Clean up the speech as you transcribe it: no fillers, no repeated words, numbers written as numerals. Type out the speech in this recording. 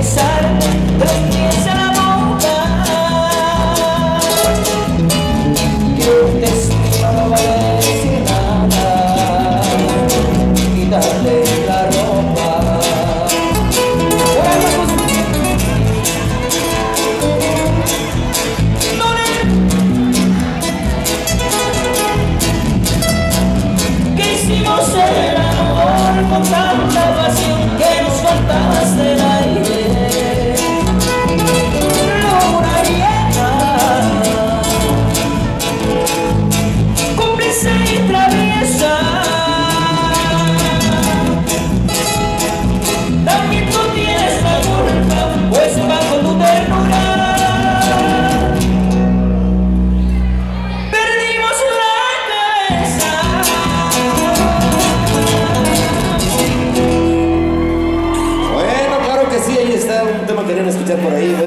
besarte de los pies a la boca. Que un testigo no vale decir nada y darle la ropa. Que hicimos el amor con tanta pasión que nos faltaste el aire. Luna llena, cómplice y traviesa. También tú tienes la culpa, pues bajo tu ternura perdimos la cabeza. Bueno, claro que sí, ahí está un tema que querían escuchar por ahí.